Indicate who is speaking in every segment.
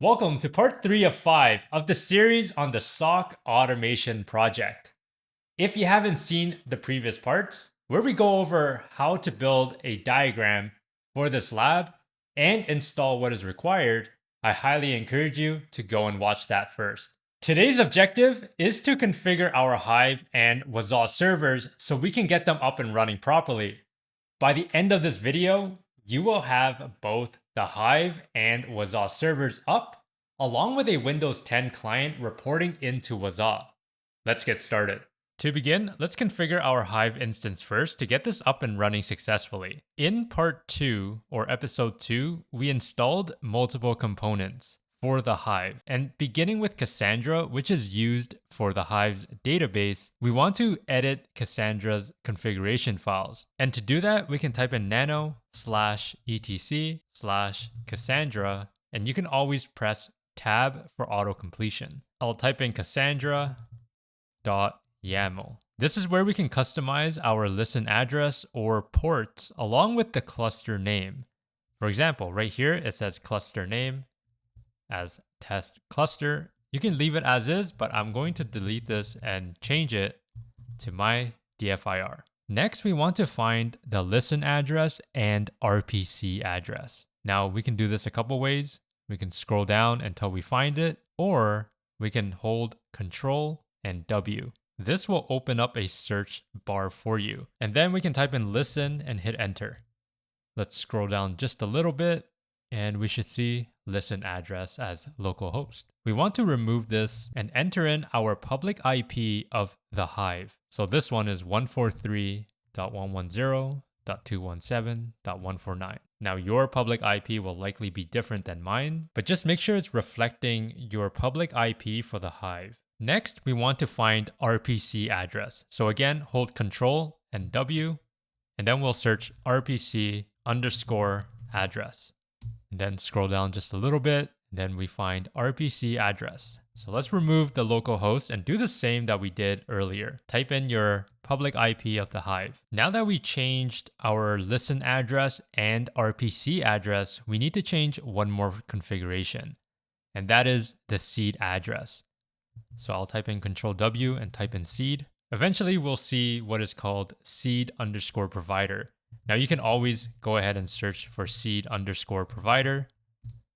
Speaker 1: Welcome to part 3 of 5 of the series on the SOC Automation Project. If you haven't seen the previous parts, where we go over how to build a diagram for this lab and install what is required, I highly encourage you to go and watch that first. Today's objective is to configure our Hive and Wazuh servers so we can get them up and running properly. By the end of this video, you will have both the Hive and Wazuh servers up, along with a Windows 10 client reporting into Wazuh. Let's get started. To begin, let's configure our Hive instance first to get this up and running successfully. In part 2, or episode 2, we installed multiple components for the Hive. And beginning with Cassandra, which is used for the Hive's database, we want to edit Cassandra's configuration files. And to do that, we can type in nano/etc/Cassandra, and you can always press tab for auto completion. I'll type in cassandra.yaml. This is where we can customize our listen address or ports along with the cluster name. For example, right here it says cluster name as test cluster. You can leave it as is, but I'm going to delete this and change it to MyDFIR. Next, we want to find the listen address and RPC address. Now, we can do this a couple ways. We can scroll down until we find it, or we can hold Control and W. This will open up a search bar for you. And then we can type in listen and hit enter. Let's scroll down just a little bit, and we should see listen address as localhost. We want to remove this and enter in our public IP of the Hive. So this one is 143.110.217.149. Now your public IP will likely be different than mine, but just make sure it's reflecting your public IP for the Hive. Next, we want to find RPC address. So again, hold Control and W, and then we'll search RPC_address. And then scroll down just a little bit, then we find RPC address. So let's remove the local host and do the same that we did earlier. Type in your public IP of the Hive. Now that we changed our listen address and RPC address, we need to change one more configuration, and that is the seed address. So I'll type in Control W and type in seed. Eventually we'll see what is called seed_provider. Now you can always go ahead and search for seed_provider,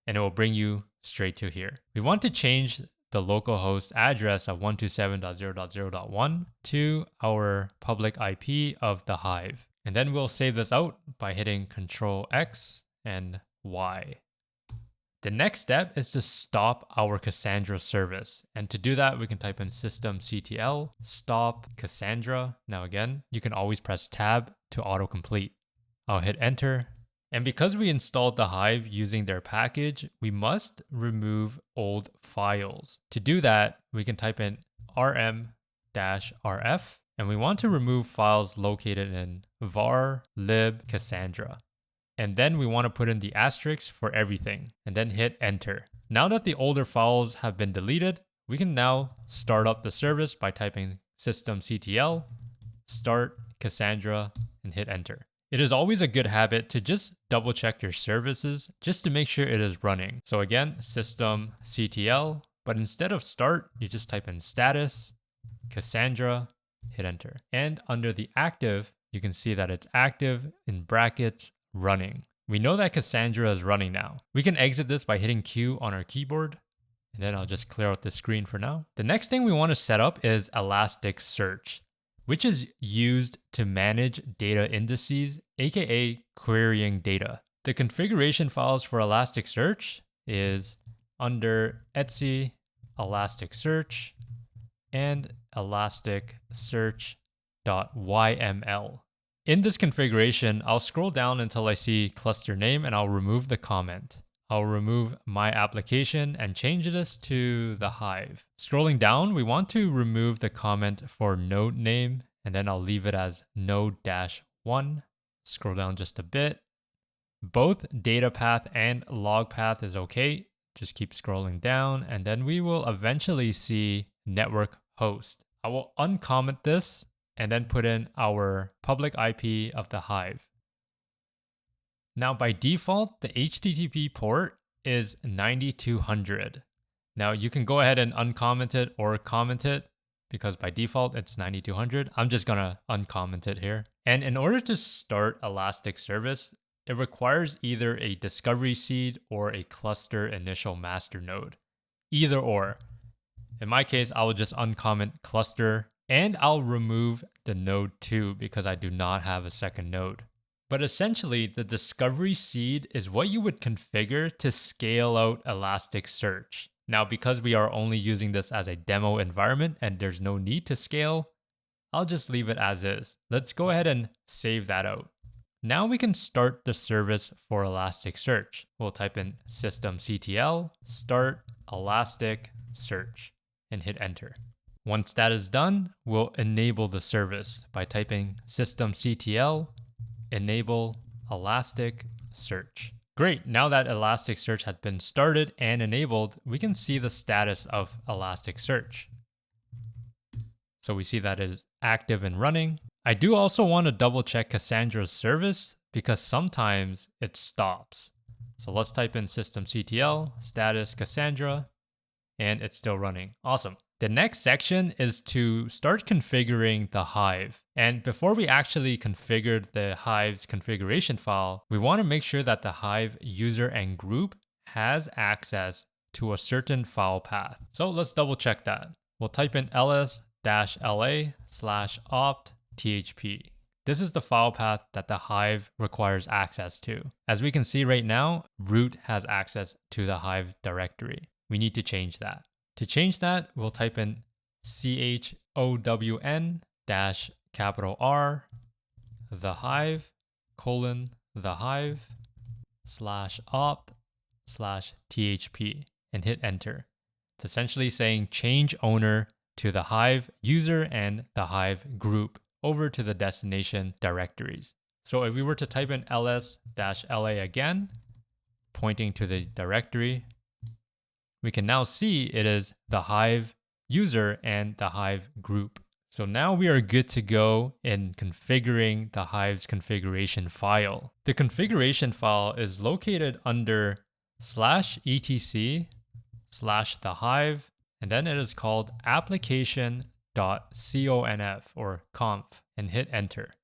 Speaker 1: and it will bring you straight to here. We want to change the localhost address of 127.0.0.1 to our public IP of the Hive. And then we'll save this out by hitting Control X and Y. The next step is to stop our Cassandra service. And to do that, we can type in systemctl stop Cassandra. Now again, you can always press tab to autocomplete. I'll hit enter. And because we installed the Hive using their package, we must remove old files. To do that, we can type in rm-rf, and we want to remove files located in var lib Cassandra. And then we want to put in the asterisk for everything, and then hit enter. Now that the older files have been deleted, we can now start up the service by typing systemctl start Cassandra and hit enter. It is always a good habit to just double check your services just to make sure it is running. So again, systemctl, but instead of start, you just type in status, Cassandra, hit enter. And under the active, you can see that it's active in brackets running. We know that Cassandra is running now. We can exit this by hitting Q on our keyboard. And then I'll just clear out the screen for now. The next thing we want to set up is Elasticsearch, which is used to manage data indices, aka querying data. The configuration files for Elasticsearch is under etc Elasticsearch and elasticsearch.yml. In this configuration, I'll scroll down until I see cluster name and I'll remove the comment. I'll remove my application and change this to the Hive. Scrolling down, we want to remove the comment for node name, and then I'll leave it as node-1. Scroll down just a bit. Both data path and log path is okay. Just keep scrolling down, and then we will eventually see network host. I will uncomment this and then put in our public IP of the Hive. Now by default, the HTTP port is 9200. Now you can go ahead and uncomment it or comment it because by default it's 9200. I'm just gonna uncomment it here. And in order to start Elasticsearch, it requires either a discovery seed or a cluster initial master node. Either or. In my case, I will just uncomment cluster and I'll remove the node 2 because I do not have a second node. But essentially, the discovery seed is what you would configure to scale out Elasticsearch. Now, because we are only using this as a demo environment and there's no need to scale, I'll just leave it as is. Let's go ahead and save that out. Now we can start the service for Elasticsearch. We'll type in systemctl start Elasticsearch and hit enter. Once that is done, we'll enable the service by typing systemctl enable Elasticsearch. Great, now that Elasticsearch has been started and enabled, we can see the status of Elasticsearch. So we see that it is active and running. I do also want to double check Cassandra's service because sometimes it stops. So let's type in systemctl status Cassandra and it's still running. Awesome. The next section is to start configuring the Hive. And before we actually configure the Hive's configuration file, we want to make sure that the Hive user and group has access to a certain file path. So let's double check that. We'll type in ls-la/opt-thp. This is the file path that the Hive requires access to. As we can see right now, root has access to the Hive directory. We need to change that. To change that, we'll type in chown-R TheHive:/opt/thp and hit enter. It's essentially saying change owner to the Hive user and the Hive group over to the destination directories. So if we were to type in ls-la again, pointing to the directory, we can now see it is the Hive user and the Hive group. So now we are good to go in configuring the Hive's configuration file. The configuration file is located under /etc/thehive, and then it is called application.conf or conf and hit enter.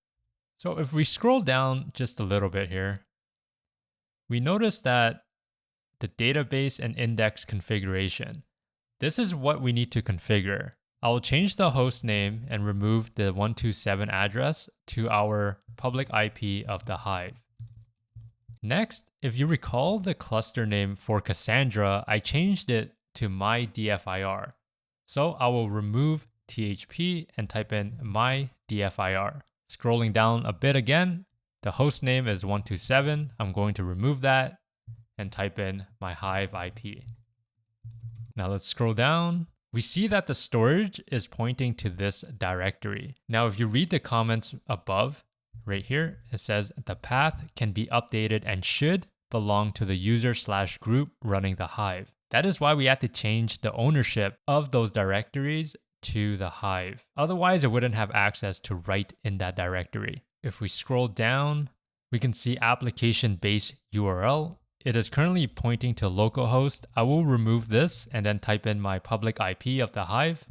Speaker 1: So if we scroll down just a little bit here, we notice that the database and index configuration. This is what we need to configure. I will change the host name and remove the 127 address to our public IP of the Hive. Next, if you recall the cluster name for Cassandra, I changed it to MyDFIR. So I will remove THP and type in MyDFIR. Scrolling down a bit again, the host name is 127. I'm going to remove that and type in my Hive IP. Now let's scroll down. We see that the storage is pointing to this directory. Now, if you read the comments above, right here, it says the path can be updated and should belong to the user/group running the Hive. That is why we had to change the ownership of those directories to the Hive. Otherwise, it wouldn't have access to write in that directory. If we scroll down, we can see application base URL. It is currently pointing to localhost. I will remove this and then type in my public IP of the Hive.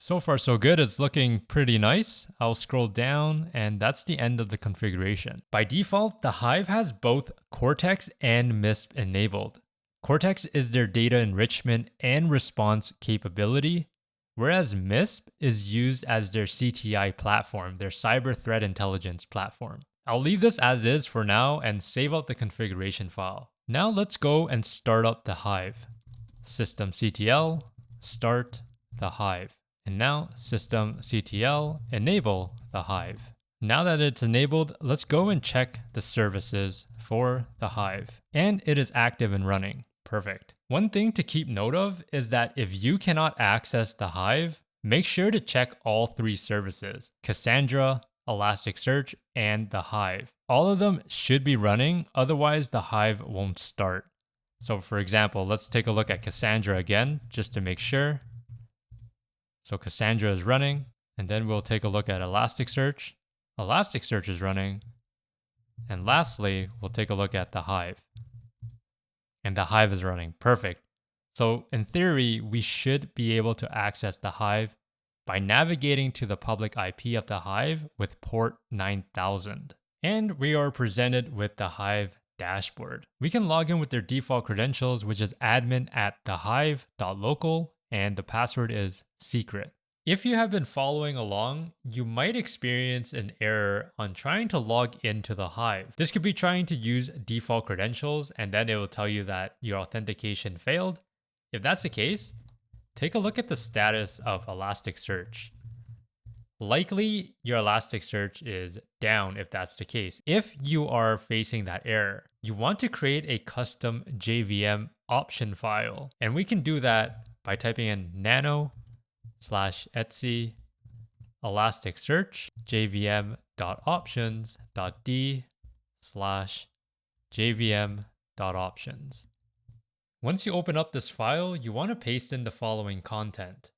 Speaker 1: So far so good, it's looking pretty nice. I'll scroll down and that's the end of the configuration. By default, the Hive has both Cortex and MISP enabled. Cortex is their data enrichment and response capability, whereas MISP is used as their CTI platform, their cyber threat intelligence platform. I'll leave this as is for now and save out the configuration file. Now let's go and start up the Hive. Systemctl start the Hive. And now systemctl enable the Hive. Now that it's enabled, let's go and check the services for the Hive. And it is active and running. Perfect. One thing to keep note of is that if you cannot access the Hive, make sure to check all three services: Cassandra, Elasticsearch, and the Hive. All of them should be running, otherwise the Hive won't start. So for example, let's take a look at Cassandra again, just to make sure. So Cassandra is running, and then we'll take a look at Elasticsearch. Elasticsearch is running, And lastly, we'll take a look at TheHive. And TheHive is running. Perfect. So in theory, we should be able to access TheHive by navigating to the public IP of TheHive with port 9000. And we are presented with the TheHive dashboard. We can log in with their default credentials, which is admin@thehive.local, and the password is secret. If you have been following along, you might experience an error on trying to log into the Hive. This could be trying to use default credentials, and then it will tell you that your authentication failed. If that's the case, take a look at the status of Elasticsearch. Likely your Elasticsearch is down if that's the case. If you are facing that error, you want to create a custom JVM option file. And we can do that by typing in nano/etc Elasticsearch jvm.options.d/jvm.options. Once you open up this file, you want to paste in the following content.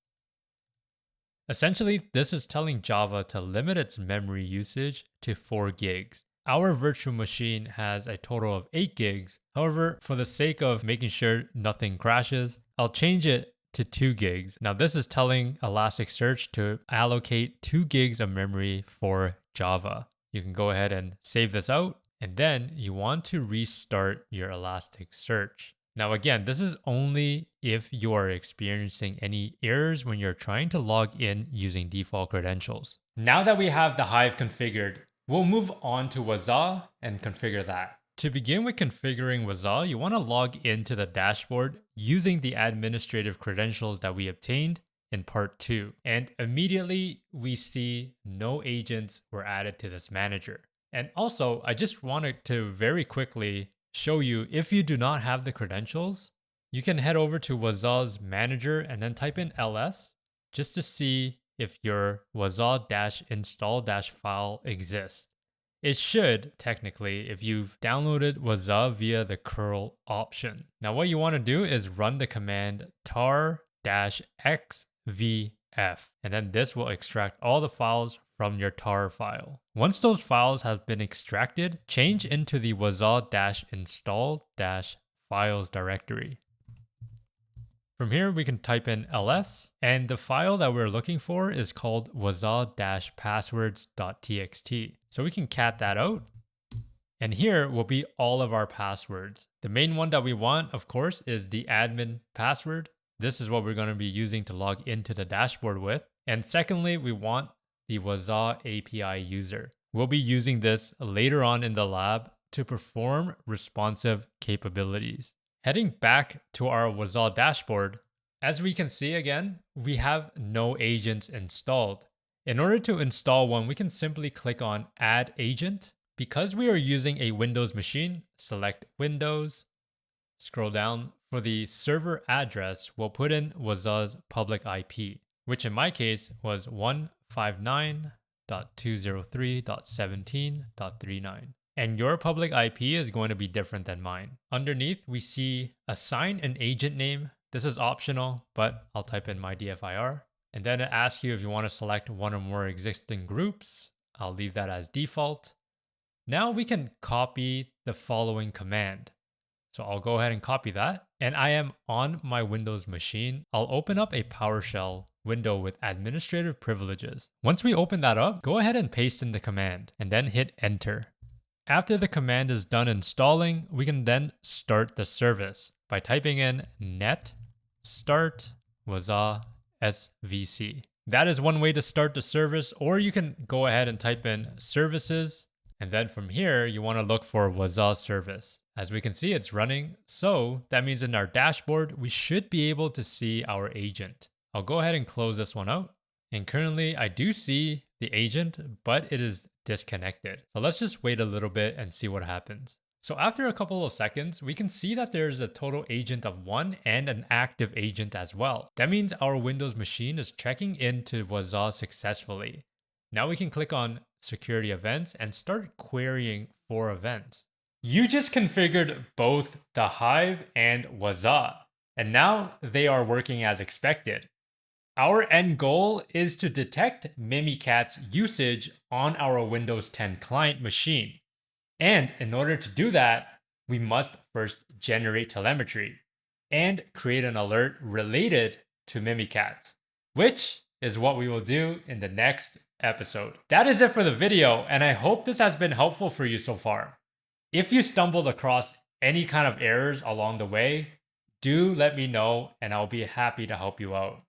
Speaker 1: Essentially, this is telling Java to limit its memory usage to 4 gigs. Our virtual machine has a total of 8 gigs. However, for the sake of making sure nothing crashes, I'll change it to 2 gigs. Now this is telling Elasticsearch to allocate 2 gigs of memory for Java. You can go ahead and save this out, and then you want to restart your Elasticsearch. Now again, this is only if you are experiencing any errors when you're trying to log in using default credentials. Now that we have the Hive configured, we'll move on to Wazuh and configure that. To begin with configuring Wazuh, you want to log into the dashboard using the administrative credentials that we obtained in part 2. And immediately we see no agents were added to this manager. And also, I just wanted to very quickly show you, if you do not have the credentials, you can head over to Wazuh's manager and then type in ls just to see if your wazuh-install-file exists. It should, technically, if you've downloaded Wazuh via the curl option. Now what you want to do is run the command tar-xvf, and then this will extract all the files from your tar file. Once those files have been extracted, change into the wazuh-install-files directory. From here, we can type in ls, and the file that we're looking for is called wazuh-passwords.txt. So we can cat that out. And here will be all of our passwords. The main one that we want, of course, is the admin password. This is what we're going to be using to log into the dashboard with. And secondly, we want the Wazuh API user. We'll be using this later on in the lab to perform responsive capabilities. Heading back to our Wazuh dashboard, as we can see again, we have no agents installed. In order to install one, we can simply click on Add Agent. Because we are using a Windows machine, select Windows, scroll down. For the server address, we'll put in Wazuh's public IP, which in my case was 159.203.17.39. And your public IP is going to be different than mine. Underneath, we see assign an agent name. This is optional, but I'll type in MyDFIR. And then it asks you if you want to select one or more existing groups. I'll leave that as default. Now we can copy the following command. So I'll go ahead and copy that. And I am on my Windows machine. I'll open up a PowerShell window with administrative privileges. Once we open that up, go ahead and paste in the command and then hit enter. After the command is done installing, we can then start the service by typing in net start wazuh svc. That is one way to start the service, or you can go ahead and type in services, and then from here you want to look for Wazuh service. As we can see, it's running, so that means in our dashboard we should be able to see our agent. I'll go ahead and close this one out, and currently I do see the agent, but it is disconnected. So let's just wait a little bit and see what happens. So after a couple of seconds, we can see that there's a total agent of 1 and an active agent as well. That means our Windows machine is checking into Wazuh successfully. Now we can click on security events and start querying for events. You just configured both TheHive and Wazuh, and now they are working as expected. Our end goal is to detect Mimikatz usage on our Windows 10 client machine. And in order to do that, we must first generate telemetry and create an alert related to Mimikatz, which is what we will do in the next episode. That is it for the video, and I hope this has been helpful for you so far. If you stumbled across any kind of errors along the way, do let me know and I'll be happy to help you out.